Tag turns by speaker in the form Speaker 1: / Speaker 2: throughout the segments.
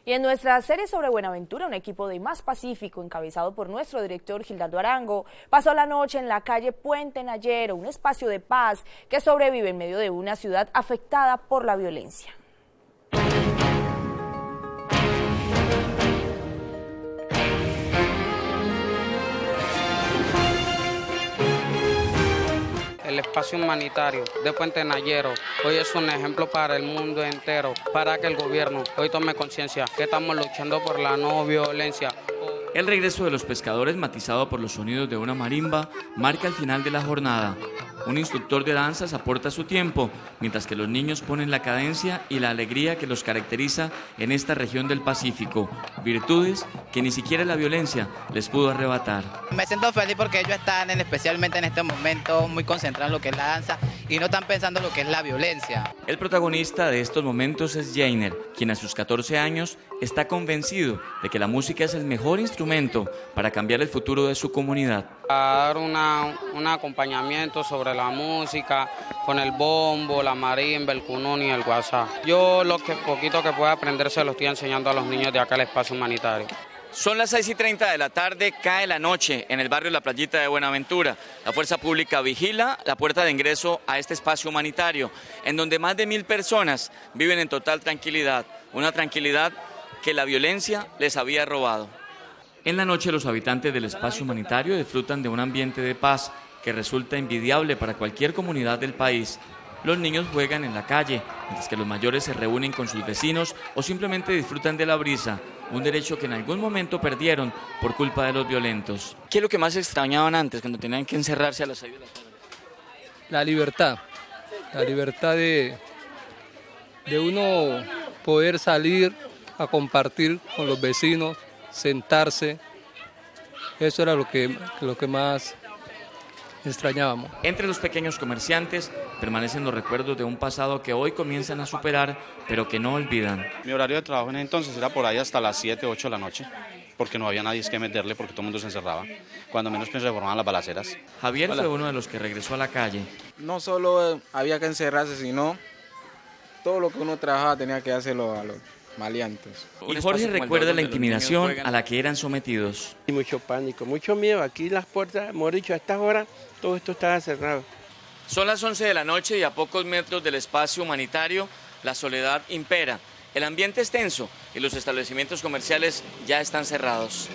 Speaker 1: Y en nuestra serie sobre Buenaventura, un equipo de Más Pacífico, encabezado por nuestro director Gildardo Arango, pasó la noche en la calle Puente Nayero, un espacio de paz que sobrevive en medio de una ciudad afectada por la violencia.
Speaker 2: El espacio humanitario de Puente Nayero hoy es un ejemplo para el mundo entero, para que el gobierno hoy tome conciencia que estamos luchando por la no violencia.
Speaker 3: El regreso de los pescadores, matizado por los sonidos de una marimba, marca el final de la jornada. Un instructor de danzas aporta su tiempo, mientras que los niños ponen la cadencia y la alegría que los caracteriza en esta región del Pacífico, virtudes que ni siquiera la violencia les pudo arrebatar.
Speaker 4: Me siento feliz porque ellos están especialmente en este momento muy concentrados en lo que es la danza y no están pensando en lo que es la violencia.
Speaker 3: El protagonista de estos momentos es Jainer, quien a sus 14 años está convencido de que la música es el mejor instrumento para cambiar el futuro de su comunidad.
Speaker 2: A dar un acompañamiento sobre la música, con el bombo, la marimba, el cunún y el guasá. Yo lo que poquito que pueda aprender se lo estoy enseñando a los niños de acá al espacio humanitario.
Speaker 3: Son las 6:30 de la tarde, cae la noche en el barrio La Playita de Buenaventura. La fuerza pública vigila la puerta de ingreso a este espacio humanitario, en donde más de 1000 personas viven en total tranquilidad, una tranquilidad que la violencia les había robado. En la noche los habitantes del espacio humanitario disfrutan de un ambiente de paz que resulta envidiable para cualquier comunidad del país. Los niños juegan en la calle, mientras que los mayores se reúnen con sus vecinos o simplemente disfrutan de la brisa, un derecho que en algún momento perdieron por culpa de los violentos. ¿Qué es lo que más extrañaban antes, cuando tenían que encerrarse a las 6 de la tarde?
Speaker 5: La libertad de uno poder salir a compartir con los vecinos, sentarse. Eso era lo que más extrañábamos.
Speaker 3: Entre los pequeños comerciantes permanecen los recuerdos de un pasado que hoy comienzan a superar, pero que no olvidan.
Speaker 6: Mi horario de trabajo en entonces era por ahí hasta las 7, 8 de la noche, porque no había nadie que meterle, porque todo el mundo se encerraba. Cuando menos se formaban las balaceras.
Speaker 3: Javier fue uno de los que regresó a la calle.
Speaker 7: No solo había que encerrarse, sino todo lo que uno trabajaba tenía que hacerlo a los maleantes.
Speaker 3: Y Jorge recuerda la intimidación a la que eran sometidos.
Speaker 8: Y mucho pánico, mucho miedo. Aquí las puertas, hemos dicho, a estas horas todo esto estaba cerrado.
Speaker 3: Son las 11 de la noche y a pocos metros del espacio humanitario la soledad impera. El ambiente es tenso y los establecimientos comerciales ya están cerrados.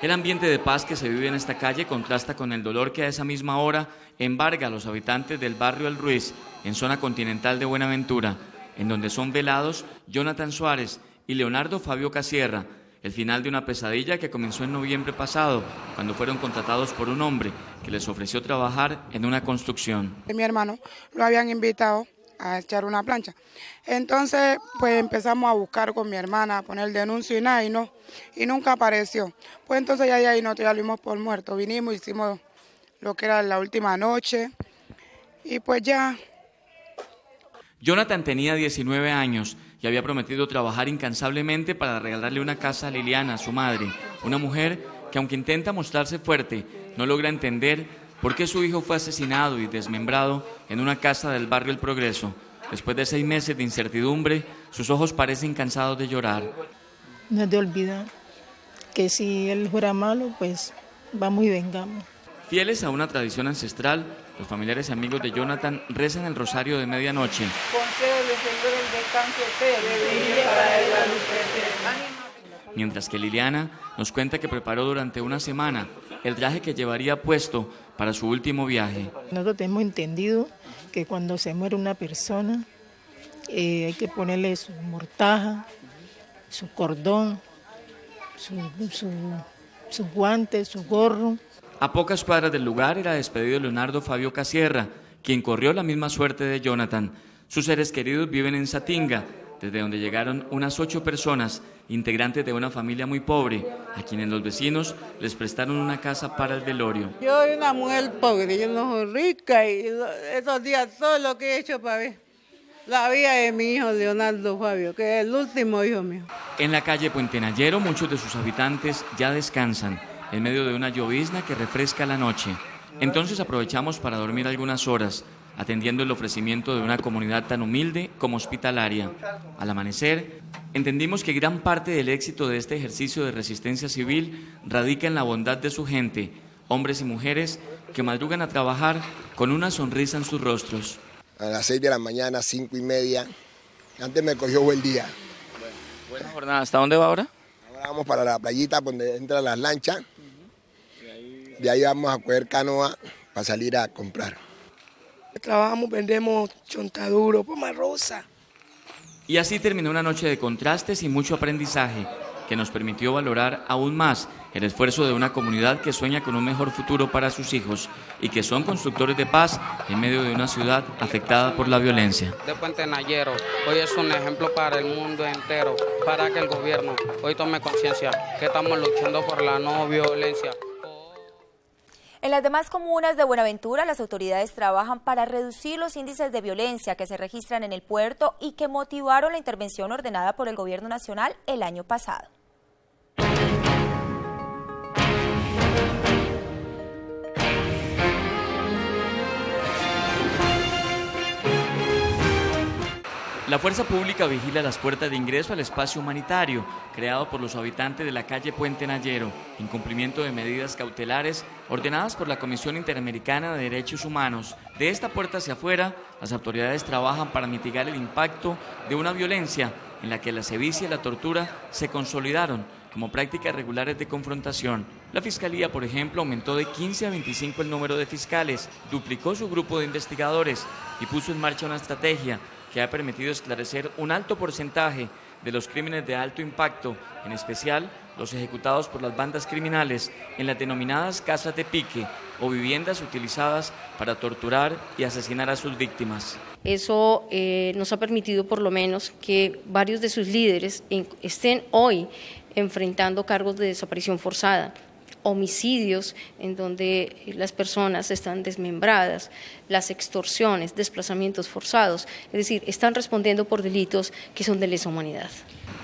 Speaker 3: El ambiente de paz que se vive en esta calle contrasta con el dolor que a esa misma hora embarga a los habitantes del barrio El Ruiz, en zona continental de Buenaventura, en donde son velados Jonathan Suárez y Leonardo Fabio Casierra, el final de una pesadilla que comenzó en noviembre pasado, cuando fueron contratados por un hombre que les ofreció trabajar en una construcción.
Speaker 9: Mi hermano lo habían invitado a echar una plancha. Entonces, pues empezamos a buscar con mi hermana, a poner denuncio y nada, y nunca apareció. Pues entonces ya de ahí nosotros ya lo dimos por muerto. Vinimos, hicimos lo que era la última noche, y pues ya.
Speaker 3: Jonathan tenía 19 años y había prometido trabajar incansablemente para regalarle una casa a Liliana, su madre, una mujer que, aunque intenta mostrarse fuerte, no logra entender por qué su hijo fue asesinado y desmembrado en una casa del barrio El Progreso. Después de 6 meses de incertidumbre, sus ojos parecen cansados de llorar.
Speaker 10: No es de olvidar que si él fuera malo, pues vamos y vengamos.
Speaker 3: Fieles a una tradición ancestral, los familiares y amigos de Jonathan rezan el rosario de medianoche. Mientras que Liliana nos cuenta que preparó durante una semana el traje que llevaría puesto para su último viaje.
Speaker 10: Nosotros hemos entendido que cuando se muere una persona hay que ponerle su mortaja, su cordón, sus guantes, su gorro.
Speaker 3: A pocas cuadras del lugar era despedido Leonardo Fabio Casierra, quien corrió la misma suerte de Jonathan. Sus seres queridos viven en Satinga, desde donde llegaron unas 8 personas, integrantes de una familia muy pobre, a quienes los vecinos les prestaron una casa para el velorio.
Speaker 11: Yo soy una mujer pobre, yo no soy rica y estos días todo lo que he hecho para ver la vida de mi hijo Leonardo Fabio, que es el último hijo mío.
Speaker 3: En la calle Puente Nayero muchos de sus habitantes ya descansan, en medio de una llovizna que refresca la noche. Entonces aprovechamos para dormir algunas horas. atendiendo el ofrecimiento de una comunidad tan humilde como hospitalaria. Al amanecer, entendimos que gran parte del éxito de este ejercicio de resistencia civil radica en la bondad de su gente, hombres y mujeres que madrugan a trabajar con una sonrisa en sus rostros.
Speaker 12: A las 6 de la mañana, 5:30, antes me cogió buen día.
Speaker 3: Buena jornada. ¿Hasta dónde va ahora?
Speaker 12: Ahora vamos para la playita donde entran las lanchas. De ahí vamos a coger canoa para salir a comprar.
Speaker 13: Trabajamos, vendemos chontaduro, poma rosa.
Speaker 3: Y así terminó una noche de contrastes y mucho aprendizaje que nos permitió valorar aún más el esfuerzo de una comunidad que sueña con un mejor futuro para sus hijos y que son constructores de paz en medio de una ciudad afectada por la violencia.
Speaker 2: De Puente Nayero, hoy es un ejemplo para el mundo entero, para que el gobierno hoy tome conciencia que estamos luchando por la no violencia.
Speaker 14: En las demás comunas de Buenaventura, las autoridades trabajan para reducir los índices de violencia que se registran en el puerto y que motivaron la intervención ordenada por el Gobierno Nacional el año pasado.
Speaker 3: La fuerza pública vigila las puertas de ingreso al espacio humanitario creado por los habitantes de la calle Puente Nayero, en cumplimiento de medidas cautelares ordenadas por la Comisión Interamericana de Derechos Humanos. De esta puerta hacia afuera, las autoridades trabajan para mitigar el impacto de una violencia en la que la sevicia y la tortura se consolidaron como prácticas regulares de confrontación. La Fiscalía, por ejemplo, aumentó de 15 a 25 el número de fiscales, duplicó su grupo de investigadores y puso en marcha una estrategia que ha permitido esclarecer un alto porcentaje de los crímenes de alto impacto, en especial los ejecutados por las bandas criminales en las denominadas casas de pique o viviendas utilizadas para torturar y asesinar a sus víctimas.
Speaker 15: Eso nos ha permitido por lo menos que varios de sus líderes estén hoy enfrentando cargos de desaparición forzada, homicidios en donde las personas están desmembradas, las extorsiones, desplazamientos forzados, es decir, están respondiendo por delitos que son de lesa humanidad.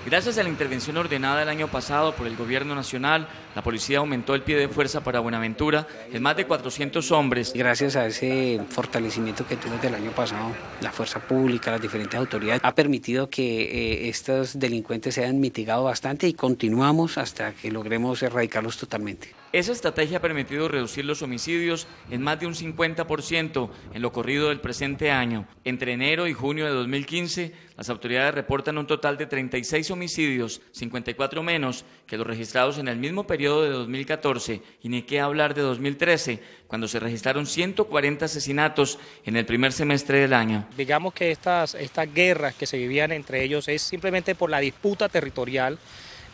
Speaker 3: Gracias a la intervención ordenada el año pasado por el Gobierno Nacional, la policía aumentó el pie de fuerza para Buenaventura en más de 400 hombres.
Speaker 16: Gracias a ese fortalecimiento que tuvo desde el año pasado, la fuerza pública, las diferentes autoridades, ha permitido que estos delincuentes se hayan mitigado bastante y continuamos hasta que logremos erradicarlos totalmente.
Speaker 3: Esa estrategia ha permitido reducir los homicidios en más de un 50% en lo corrido del presente año. Entre enero y junio de 2015, las autoridades reportan un total de 36 homicidios, 54 menos que los registrados en el mismo periodo de 2014, y ni qué hablar de 2013, cuando se registraron 140 asesinatos en el primer semestre del año.
Speaker 17: Digamos que estas guerras que se vivían entre ellos es simplemente por la disputa territorial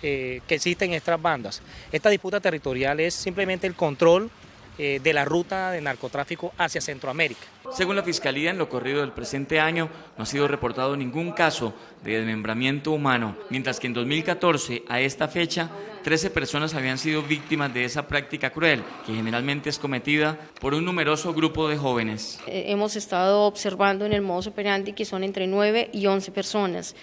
Speaker 17: que existen en estas bandas. Esta disputa territorial es simplemente el control de la ruta de narcotráfico hacia Centroamérica.
Speaker 3: Según la Fiscalía, en lo corrido del presente año no ha sido reportado ningún caso de desmembramiento humano, mientras que en 2014, a esta fecha, 13 personas habían sido víctimas de esa práctica cruel, que generalmente es cometida por un numeroso grupo de jóvenes.
Speaker 15: Hemos estado observando en el modus operandi que son entre 9 y 11 personas,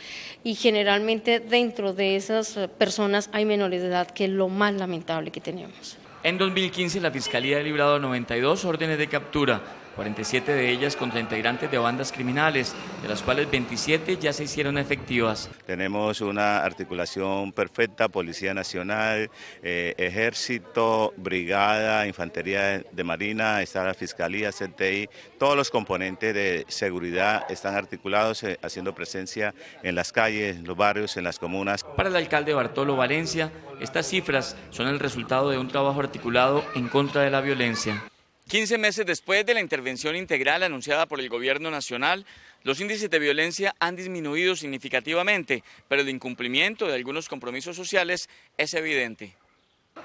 Speaker 15: y generalmente dentro de esas personas hay menores de edad, que es lo más lamentable que tenemos.
Speaker 3: En 2015, la Fiscalía ha librado 92 órdenes de captura, 47 de ellas contra integrantes de bandas criminales, de las cuales 27 ya se hicieron efectivas.
Speaker 18: Tenemos una articulación perfecta, Policía Nacional, Ejército, Brigada, Infantería de Marina, está la Fiscalía, CTI, todos los componentes de seguridad están articulados, haciendo presencia en las calles, en los barrios, en las comunas.
Speaker 3: Para el alcalde Bartolo Valencia, estas cifras son el resultado de un trabajo articulado en contra de la violencia. 15 meses después de la intervención integral anunciada por el Gobierno Nacional, los índices de violencia han disminuido significativamente, pero el incumplimiento de algunos compromisos sociales es evidente.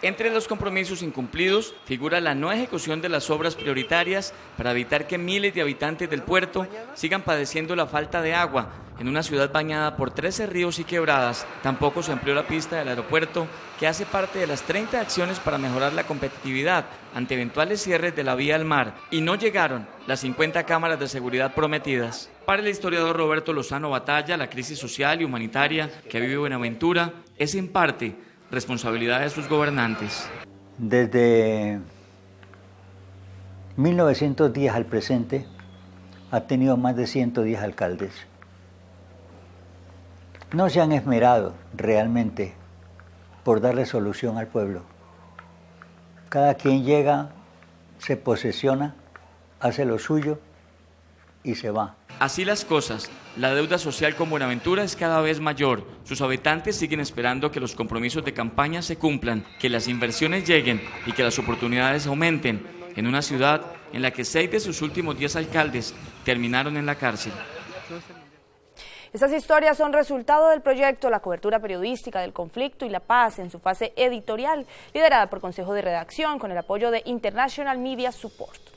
Speaker 3: Entre los compromisos incumplidos figura la no ejecución de las obras prioritarias para evitar que miles de habitantes del puerto sigan padeciendo la falta de agua en una ciudad bañada por 13 ríos y quebradas. Tampoco se amplió la pista del aeropuerto, que hace parte de las 30 acciones para mejorar la competitividad ante eventuales cierres de la vía al mar, y no llegaron las 50 cámaras de seguridad prometidas. Para el historiador Roberto Lozano Batalla, la crisis social y humanitaria que vive Buenaventura es en parte responsabilidad de sus gobernantes.
Speaker 19: Desde 1910 al presente ha tenido más de 110 alcaldes. No se han esmerado realmente por darle solución al pueblo. Cada quien llega, se posesiona, hace lo suyo y se va.
Speaker 3: Así las cosas, la deuda social con Buenaventura es cada vez mayor. Sus habitantes siguen esperando que los compromisos de campaña se cumplan, que las inversiones lleguen y que las oportunidades aumenten en una ciudad en la que 6 de sus últimos 10 alcaldes terminaron en la cárcel.
Speaker 1: Estas historias son resultado del proyecto La cobertura periodística del conflicto y la paz en su fase editorial, liderada por Consejo de Redacción con el apoyo de International Media Support.